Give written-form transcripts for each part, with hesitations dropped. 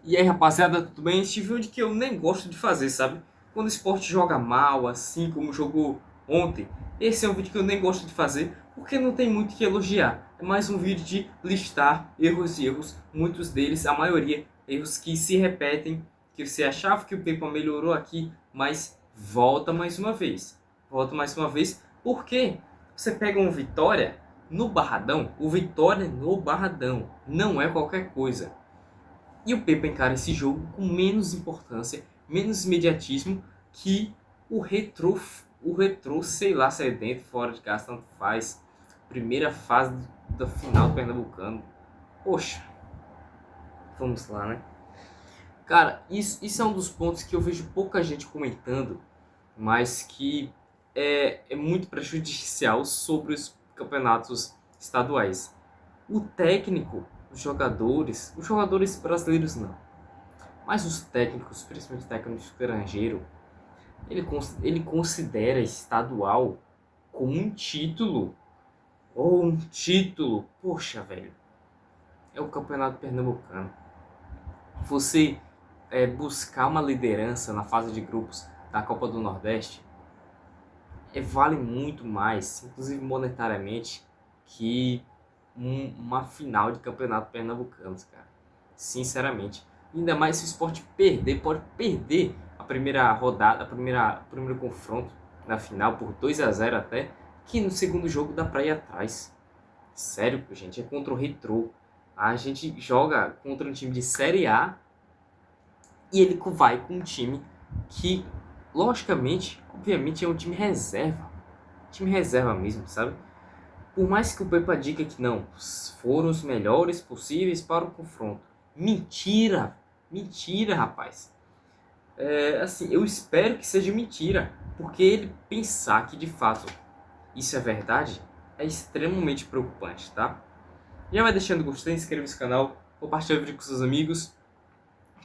E aí, rapaziada, tudo bem? Esse vídeo que eu nem gosto de fazer, sabe? Quando o esporte joga mal, assim como jogou ontem, esse é um vídeo que eu nem gosto de fazer, porque não tem muito o que elogiar. É mais um vídeo de listar erros e erros, muitos deles, a maioria, erros que se repetem, que você achava que o Pepa melhorou aqui, mas volta mais uma vez. Volta mais uma vez, porque você pega um Vitória no Barradão, o Vitória no Barradão não é qualquer coisa. E o Pepa encara esse jogo com menos importância, menos imediatismo que o retrô, sei lá se é dentro, fora de casa, tanto faz. Primeira fase da final do Pernambucano. Poxa, vamos lá, né? Cara, isso é um dos pontos que eu vejo pouca gente comentando, mas que é muito prejudicial sobre os campeonatos estaduais. O técnico, os jogadores brasileiros não. Mas os técnicos, principalmente técnicos estrangeiros, ele considera estadual como um título. Ou um título. Poxa, velho. É o campeonato pernambucano. Você buscar uma liderança na fase de grupos da Copa do Nordeste vale muito mais, inclusive monetariamente, que uma final de campeonato pernambucano, cara. Sinceramente. Ainda mais se o esporte perder, pode perder a primeira rodada, o primeiro confronto na final por 2-0 até, que no segundo jogo dá pra ir atrás. Sério, gente, é contra o Retrô. A gente joga contra um time de Série A e ele vai com um time que, logicamente, obviamente é um time reserva. Time reserva mesmo, sabe? Por mais que o Pepa diga que não, foram os melhores possíveis para o confronto. Mentira! Mentira, rapaz. Assim, eu espero que seja mentira, porque ele pensar que de fato isso é verdade é extremamente preocupante, tá? Já vai deixando o gostei, inscreva-se no canal, compartilha o vídeo com seus amigos,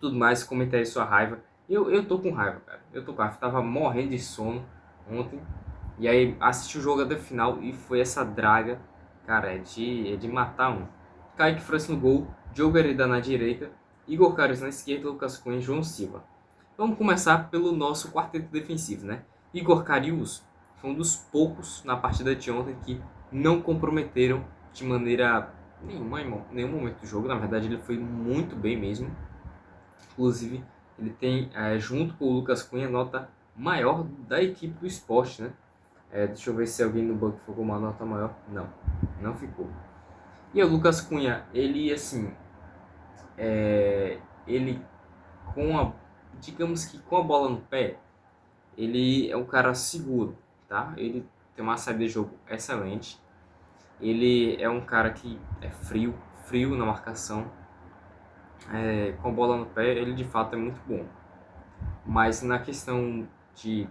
tudo mais, comenta aí sua raiva. Eu tô com raiva, cara. Eu tô com raiva. Tava morrendo de sono ontem. E aí assisti o jogo até o final e foi essa draga. Cara, é de matar um. Kaique França no gol, Diogo Hereda na direita, Igor Carlos na esquerda, Lucas Cunha e João Silva. Vamos começar pelo nosso quarteto defensivo, né? Igor Carius foi um dos poucos na partida de ontem que não comprometeram de maneira nenhuma em nenhum momento do jogo. Na verdade, ele foi muito bem mesmo. Inclusive, ele tem, junto com o Lucas Cunha, a nota maior da equipe do esporte, né? Deixa eu ver se alguém no banco ficou com uma nota maior. Não, não ficou. E o Lucas Cunha, ele assim, ele com a, digamos que com a bola no pé, ele é um cara seguro, tá? Ele tem uma saída de jogo excelente. Ele é um cara que é frio na marcação. Com a bola no pé, ele de fato é muito bom. Mas na questão de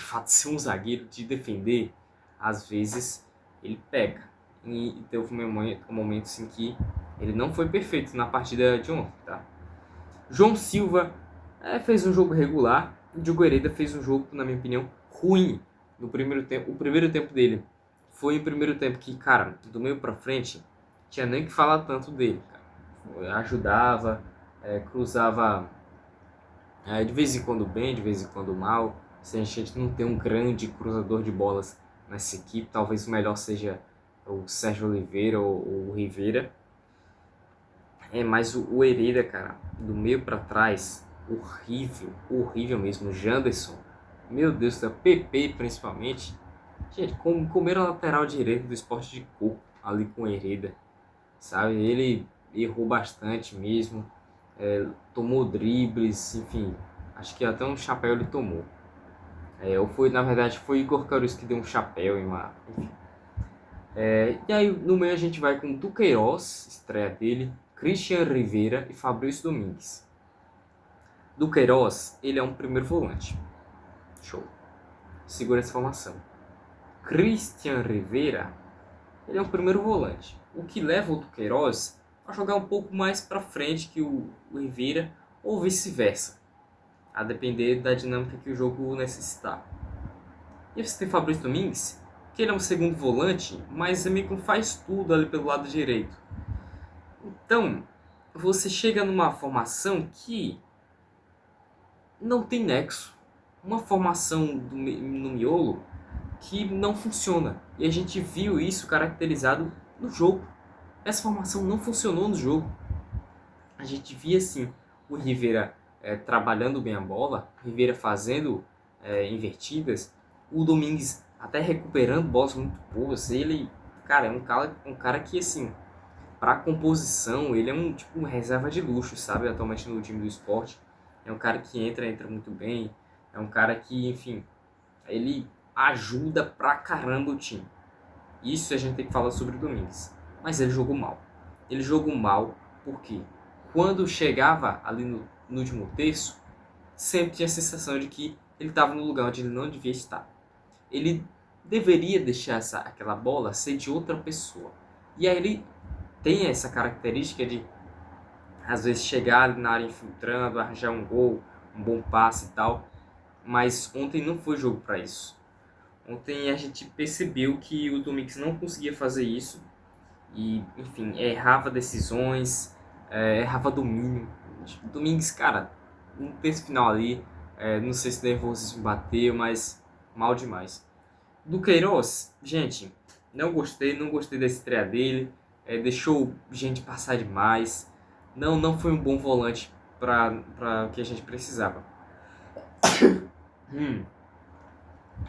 fato ser um zagueiro, de defender, às vezes ele peca. E teve um momento assim que ele não foi perfeito na partida de ontem, tá? João Silva fez um jogo regular, o Diogo Hereda fez um jogo, na minha opinião, ruim no primeiro tempo. O primeiro tempo dele foi o primeiro tempo que, cara, do meio pra frente, tinha nem que falar tanto dele, cara. Ajudava, cruzava de vez em quando bem, de vez em quando mal. Se a gente não tem um grande cruzador de bolas nessa equipe, talvez o melhor seja o Sérgio Oliveira ou o Rivera. Mas o Hereda, cara, do meio para trás, horrível, horrível mesmo. O Janderson, meu Deus do céu, PP principalmente. Gente, comeram a lateral direito do Sport de Coco ali com o Hereda, sabe? Ele errou bastante mesmo, tomou dribles, enfim, acho que até um chapéu ele tomou. Ou foi, na verdade, foi Igor Carus que deu um chapéu em uma, enfim. E aí no meio a gente vai com Duqueiroz, estreia dele, Christian Rivera e Fabrício Domingues. Duqueiroz, ele é um primeiro volante. Show. Segura essa formação. Christian Rivera, ele é um primeiro volante. O que leva o Duqueiroz a jogar um pouco mais para frente que o Rivera ou vice-versa, a depender da dinâmica que o jogo necessitar. E você tem Fabrício Domingues, que ele é um segundo volante, mas meio que faz tudo ali pelo lado direito. Então, você chega numa formação que não tem nexo. Uma formação no miolo que não funciona. E a gente viu isso caracterizado no jogo. Essa formação não funcionou no jogo. A gente via assim o Rivera trabalhando bem a bola, o Rivera fazendo invertidas, o Domingues até recuperando bolas muito boas. Ele, cara, é um cara que, assim, para composição, ele é um reserva de luxo, sabe? Atualmente no time do Sport. É um cara que entra muito bem. É um cara que, enfim, ele ajuda pra caramba o time. Isso a gente tem que falar sobre o Domingues. Mas ele jogou mal. Ele jogou mal porque quando chegava ali no último terço, sempre tinha a sensação de que ele estava no lugar onde ele não devia estar. Ele deveria deixar aquela bola ser de outra pessoa. E aí ele tem essa característica de, às vezes, chegar ali na área infiltrando, arranjar um gol, um bom passe e tal. Mas ontem não foi jogo para isso. Ontem a gente percebeu que o Domingues não conseguia fazer isso. E, enfim, errava decisões, errava domínio. O Domingues, cara, no terço final ali, não sei se o nervosismo bateu, mas mal demais. Do Queiroz, gente, não gostei da estreia dele, deixou gente passar demais, não foi um bom volante para o que a gente precisava.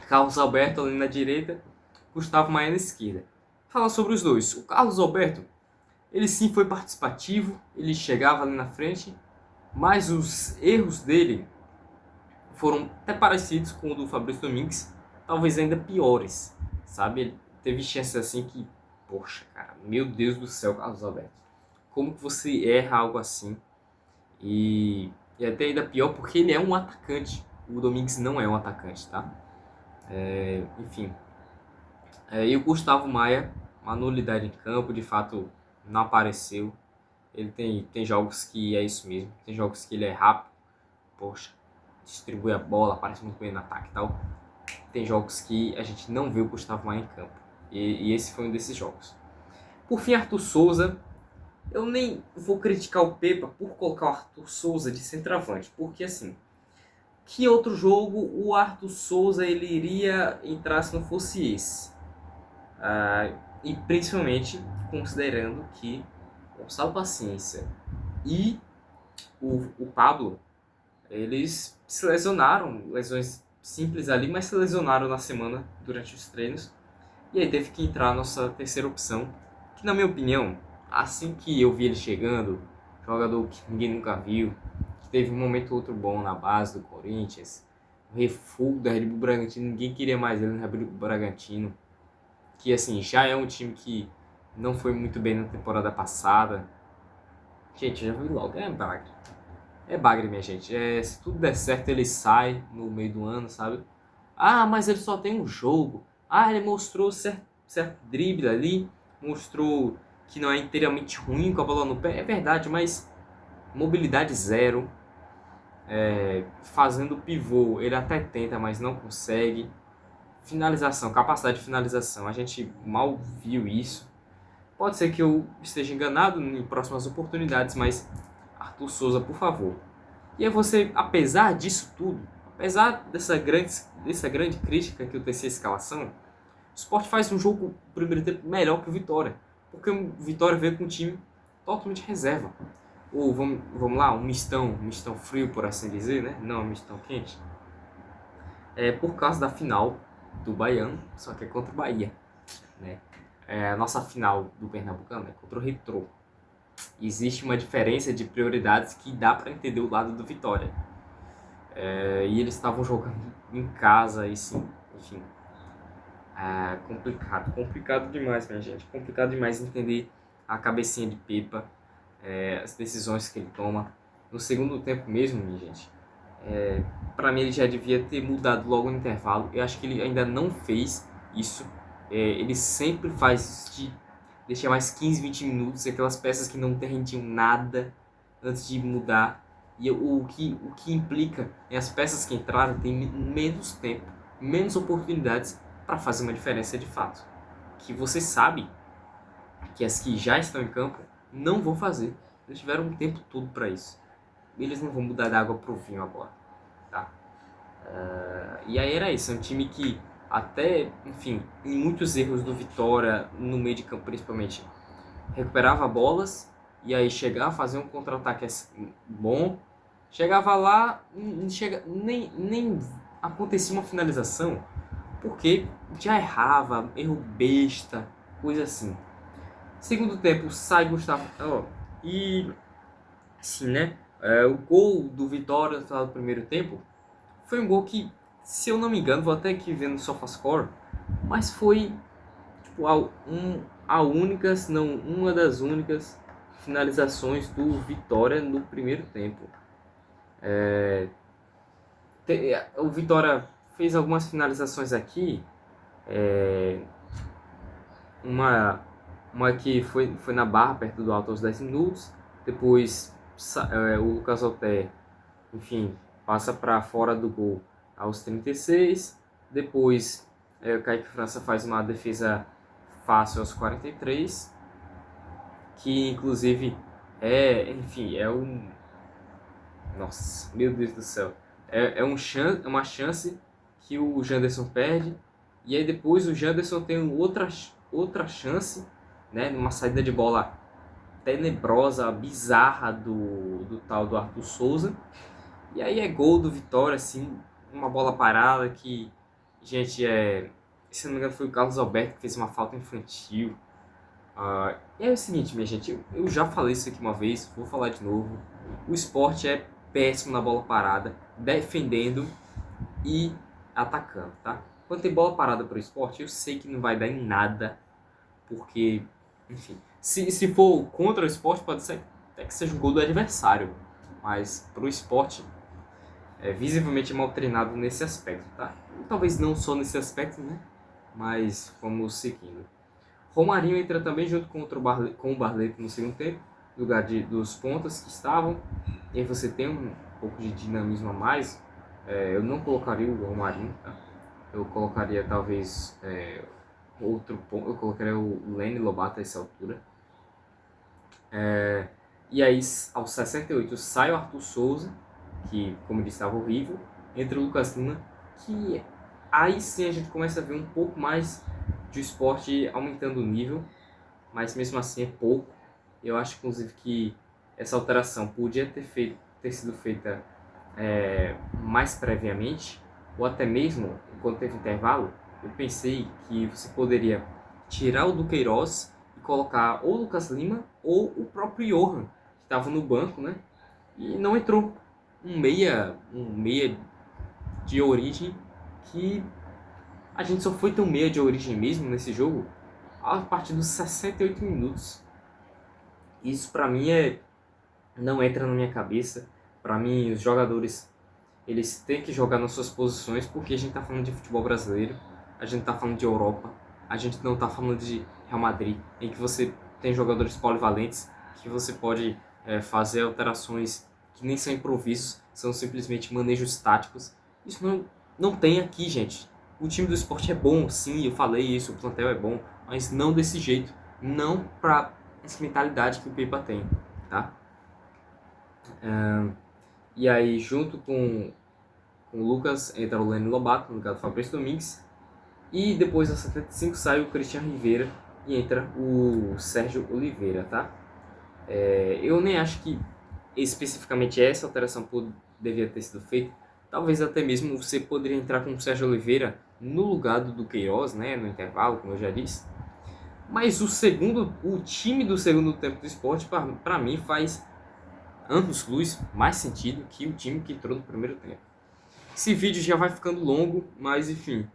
Carlos Alberto ali na direita, Gustavo Maia na esquerda. Falar sobre os dois. O Carlos Alberto, ele sim foi participativo, ele chegava ali na frente, mas os erros dele foram até parecidos com o do Fabrício Domingues, talvez ainda piores, sabe? Ele teve chances assim que, poxa, cara, meu Deus do céu, Carlos Alberto. Como que você erra algo assim? E até ainda pior porque ele é um atacante. O Domingues não é um atacante, tá? Enfim. E o Gustavo Maia, uma nulidade em campo, de fato não apareceu. Ele tem jogos que é isso mesmo. Tem jogos que ele é rápido, poxa, distribui a bola, aparece muito bem no ataque e tal. Tem jogos que a gente não vê o Gustavo Maia em campo. E esse foi um desses jogos. Por fim, Arthur Souza. Eu nem vou criticar o Pepa por colocar o Arthur Souza de centroavante. Porque, assim, que outro jogo o Arthur Souza ele iria entrar se não fosse esse? E principalmente considerando que Gonçalo Paciência e o Pablo, eles se lesionaram, lesões simples ali, mas se lesionaram na semana durante os treinos. E aí teve que entrar a nossa terceira opção, que na minha opinião, assim que eu vi ele chegando, jogador que ninguém nunca viu, que teve um momento ou outro bom na base do Corinthians, o refúgio da Red Bull Bragantino, ninguém queria mais ele no Red Bull Bragantino, que assim, já é um time que não foi muito bem na temporada passada. Gente, eu já vi logo, é bagre. É bagre, minha gente. Se tudo der certo, ele sai no meio do ano, sabe? Ah, mas ele só tem um jogo. Ah, ele mostrou certo drible ali, mostrou que não é inteiramente ruim com a bola no pé. É verdade, mas mobilidade zero. Fazendo pivô, ele até tenta, mas não consegue. Finalização, capacidade de finalização, a gente mal viu isso. Pode ser que eu esteja enganado em próximas oportunidades, mas Arthur Souza, por favor. E aí você, apesar disso tudo, apesar dessa grande crítica que eu teci à escalação, o Sport faz um jogo, primeiro tempo, melhor que o Vitória. Porque o Vitória veio com um time totalmente reserva. Ou vamos lá, um mistão frio, por assim dizer, né? Não um mistão quente. Por causa da final do Baiano, só que é contra o Bahia, né? A nossa final do Pernambucano é contra o Retrô. Existe uma diferença de prioridades que dá para entender o lado do Vitória. E eles estavam jogando em casa, e sim, enfim. Complicado demais, minha gente. Complicado demais entender a cabecinha de Pepa, as decisões que ele toma. No segundo tempo mesmo, minha gente, para mim ele já devia ter mudado logo no intervalo. Eu acho que ele ainda não fez isso. Ele sempre faz de deixar mais 15, 20 minutos, aquelas peças que não rendiam nada antes de mudar. E o que implica em as peças que entraram tem menos tempo, menos oportunidades para fazer uma diferença de fato. Que você sabe que as que já estão em campo não vão fazer. Eles tiveram um tempo todo para isso. Eles não vão mudar da água pro vinho agora, tá? E aí era isso, é um time que até, enfim, em muitos erros do Vitória, no meio de campo principalmente, recuperava bolas e aí chegava a fazer um contra-ataque bom, chegava lá, nem acontecia uma finalização, porque já errava, erro besta, coisa assim. Segundo tempo, sai Gustavo. E sim, né? O gol do Vitória no final do primeiro tempo foi um gol que, se eu não me engano, vou até aqui vendo no SofaScore, mas foi tipo, a única, se não uma das únicas finalizações do Vitória no primeiro tempo. O Vitória fez algumas finalizações aqui. Uma que foi na barra, perto do alto aos 10 minutos. Depois o Lucas Alté, enfim, passa para fora do gol aos 36. Depois o Kaique França faz uma defesa fácil aos 43. Que inclusive enfim, nossa, meu Deus do céu. Uma chance que o Janderson perde. E aí depois o Janderson tem outra chance, né, numa saída de bola tenebrosa, bizarra do tal do Arthur Souza. E aí é gol do Vitória, assim, uma bola parada que, gente, se não me engano foi o Carlos Alberto que fez uma falta infantil. E é o seguinte, minha gente, eu já falei isso aqui uma vez, vou falar de novo. O Sport é péssimo na bola parada, defendendo e atacando, tá? Quando tem bola parada pro Sport, eu sei que não vai dar em nada, porque, enfim, se for contra o Sport, pode ser até que seja um gol do adversário, mas pro Sport é visivelmente mal treinado nesse aspecto, tá? Talvez não só nesse aspecto, né? Mas vamos seguindo. Romarinho entra também junto com o Barleto no segundo tempo, no lugar dos pontas que estavam. E aí você tem um pouco de dinamismo a mais. Eu não colocaria o Romarinho, tá? Eu colocaria talvez outro ponto. Eu colocaria o Lene Lobato a essa altura. E aí aos 68 sai o Arthur Souza, que como ele estava horrível. Entra o Lucas Lima, que aí sim a gente começa a ver um pouco mais de Sport aumentando o nível, mas mesmo assim é pouco. Eu acho inclusive que essa alteração podia ter sido feita mais previamente, ou até mesmo quando teve intervalo. Eu pensei que você poderia tirar o Duqueiroz e colocar ou o Lucas Lima ou o próprio Johan, que estava no banco, né? E não entrou um meia de origem, que a gente só foi tão meia de origem mesmo nesse jogo a partir dos 68 minutos. Isso pra mim não entra na minha cabeça. Pra mim, os jogadores eles têm que jogar nas suas posições, porque a gente tá falando de futebol brasileiro, a gente tá falando de Europa, a gente não tá falando de Real Madrid, em que você tem jogadores polivalentes, que você pode fazer alterações que nem são improvisos, são simplesmente manejos táticos. Isso não tem aqui, gente. O time do Sport é bom, sim, eu falei isso, o plantel é bom, mas não desse jeito, não pra essa mentalidade que o Pepa tem, tá? E aí, junto com o Lucas, entra o Lene Lobato, no lugar do Fabrício Domingues. E depois, aos 75, sai o Christian Rivera e entra o Sérgio Oliveira, tá? Eu nem acho que especificamente essa alteração devia ter sido feita. Talvez até mesmo você poderia entrar com o Sérgio Oliveira no lugar do Duqueiroz, né, no intervalo, como eu já disse. Mas o time do segundo tempo do Sport, para mim, faz anos-luz mais sentido que o time que entrou no primeiro tempo. Esse vídeo já vai ficando longo, mas enfim,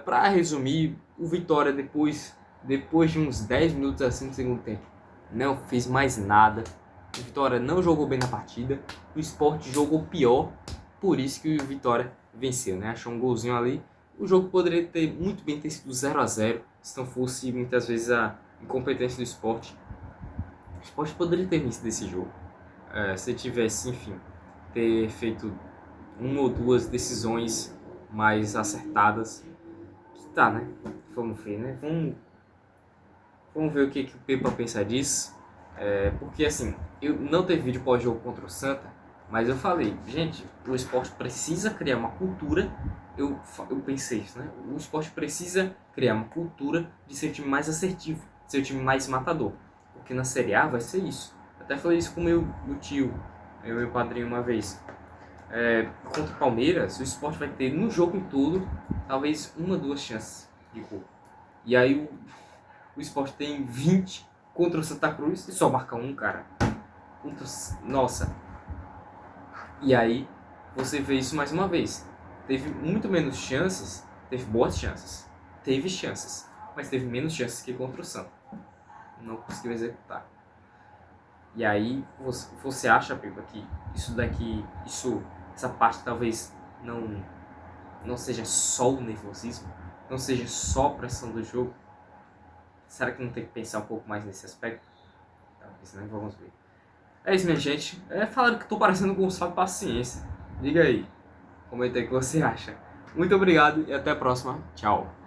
para resumir, o Vitória depois de uns 10 minutos assim no segundo tempo, não fez mais nada. O Vitória não jogou bem na partida, o Sport jogou pior, por isso que o Vitória venceu, né? Achou um golzinho ali. O jogo poderia ter muito bem ter sido 0-0, se não fosse muitas vezes a incompetência do Sport. O Sport poderia ter vencido esse jogo, se tivesse, enfim, ter feito uma ou duas decisões mais acertadas. Tá, né? Vamos ver, né? Vamos ver o que o Pepa pensa disso. Porque, assim, eu não teve vídeo pós-jogo contra o Santa, mas eu falei, gente, o esporte precisa criar uma cultura, eu pensei isso, né? O esporte precisa criar uma cultura de ser o time mais assertivo, ser o time mais matador, porque na Série A vai ser isso. Até falei isso com o meu tio, meu padrinho uma vez. Contra o Palmeiras, o esporte vai ter no jogo todo, talvez 1 ou 2 chances de gol. E aí o esporte tem 20 contra o Santa Cruz e só marca um, cara. Nossa. E aí você vê isso mais uma vez. Teve muito menos chances, teve boas chances. Teve chances, mas teve menos chances que contra o Santa. Não conseguiu executar. E aí você acha, Pepa, que essa parte talvez não seja só o nervosismo, não seja só a pressão do jogo? Será que não tem que pensar um pouco mais nesse aspecto? Talvez, né? Vamos ver. É isso, minha gente. Falaram que tô parecendo com um Gonçalo Paciência. Diga aí. Comenta aí o que você acha. Muito obrigado e até a próxima. Tchau.